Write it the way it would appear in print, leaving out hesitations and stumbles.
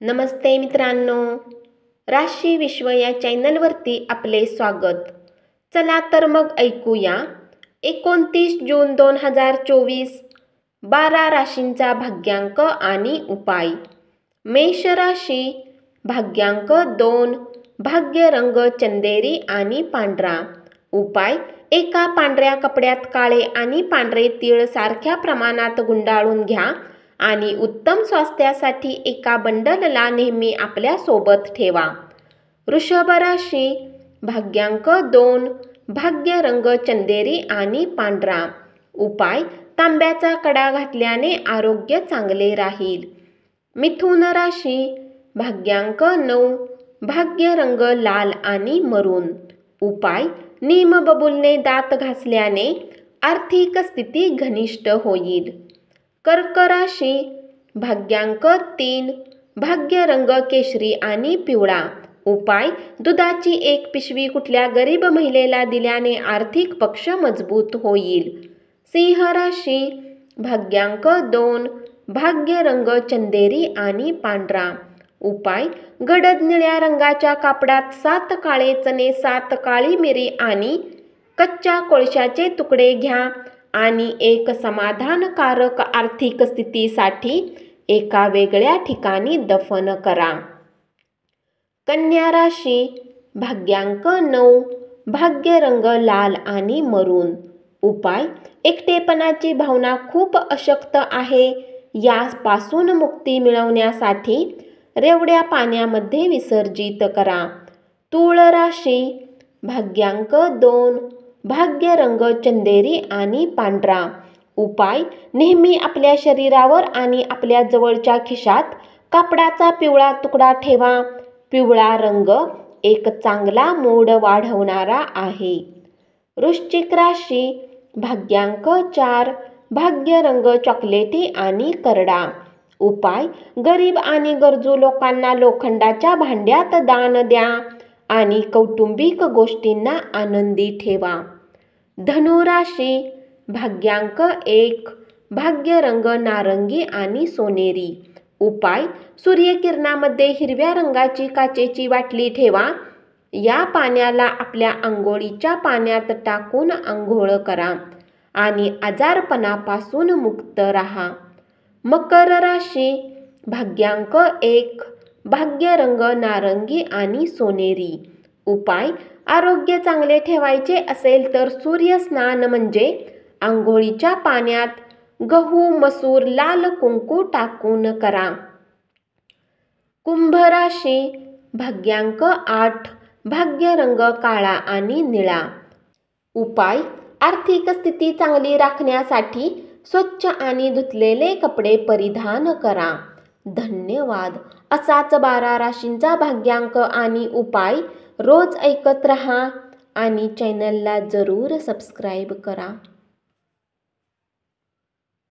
नमस्ते मित्रांनो, राशी विश्व या चॅनलवरती आपले स्वागत। चला तर मग ऐकूया 29 जून 2024 12 राशींचा भाग्यांक आणि उपाय। मेष राशी, भाग्यांक 2, भाग्य रंग चंदेरी आणि पांढरा। उपाय: एका पांढऱ्या कपड्यात काळे आणि पांढरे तीळ सारख्या प्रमाणात गुंडाळून घ्या आणि उत्तम स्वास्थ्यासाठी एका बंडलला नेहमी आपल्या सोबत ठेवा। वृषभ राशी, भाग्यांक 2, भाग्य रंग चंदेरी आणि पांढरा। उपाय: तांब्याचा कडा घातल्याने आरोग्य चांगले राहील। मिथुन राशी, भाग्यांक 9, भाग्य रंग लाल आणि मरून। उपाय: नीम बबूलने दात घासल्याने आर्थिक स्थिती घनिष्ठ होईल। कर्क राशी, भाग्यांक 3, भाग्य रंग केशरी आणि पिवळा। उपाय: दुधाची एक पिशवी कुठल्या गरीब महिलेला दिल्याने आर्थिक पक्ष मजबूत होईल। सिंह राशी, भाग्यांक 2, भाग्य रंग चंदेरी आणि पांढरा। उपाय: गडद निळ्या रंगाच्या कापडात 7 काळे चणे, 7 काळी मिरी आणि कच्च्या कोळशाचे तुकडे घ्या आणि एक समाधानकारक आर्थिक स्थितीसाठी एका वेगळ्या ठिकाणी दफन करा। कन्या राशी, भाग्यांक 9, भाग्य रंग लाल आणि मरून। उपाय: एकटेपणाची भावना खूप अशक्त आहे, यापासून मुक्ती मिळवण्यासाठी रेवड्या पाण्यामध्ये विसर्जित करा। तुळ राशी, भाग्यांक 2, भाग्य रंग चंदेरी आणि पांढरा। उपाय: नेहमी आपल्या शरीरावर आणि आपल्या जवळच्या खिशात कापडाचा पिवळा तुकडा ठेवा। पिवळा रंग एक चांगला मूड वाढवणारा आहे। वृश्चिक राशी, भाग्यांक 4, भाग्य रंग चॉकलेटी आणि करडा। उपाय: गरीब आणि गरजू लोकांना लोखंडाच्या भांड्यात दान द्या आणि कौटुंबिक गोष्टींना आनंदी ठेवा। धनु राशी, भाग्यांक 1, भाग्य रंग नारंगी आणि सोनेरी। उपाय: सूर्यकिरणामध्ये हिरव्या रंगाची काचेची बाटली ठेवा। या पाण्याला आपल्या अंघोळीच्या पाण्यात टाकून अंघोळ करा आणि आजारपणापासून मुक्त राहा। मकर राशी, भाग्यांक 1, भाग्य रंग नारंगी आणि सोनेरी। उपाय: आरोग्य चांगले ठेवायचे असेल तर सूर्य स्नान म्हणजे अंघोळीच्या पाण्यात गहू, मसूर, लाल कुंकू टाकून करा। कुंभ राशी, भाग्यांक 8, भाग्य रंग काळा आणि निळा। उपाय: आर्थिक स्थिती चांगली राखण्यासाठी स्वच्छ आणि धुतलेले कपडे परिधान करा। धन्यवाद। असाच 12 राशींचा भाग्यांक आणि उपाय रोज ऐकत रहा आणि चॅनलला जरूर सबस्क्राईब करा।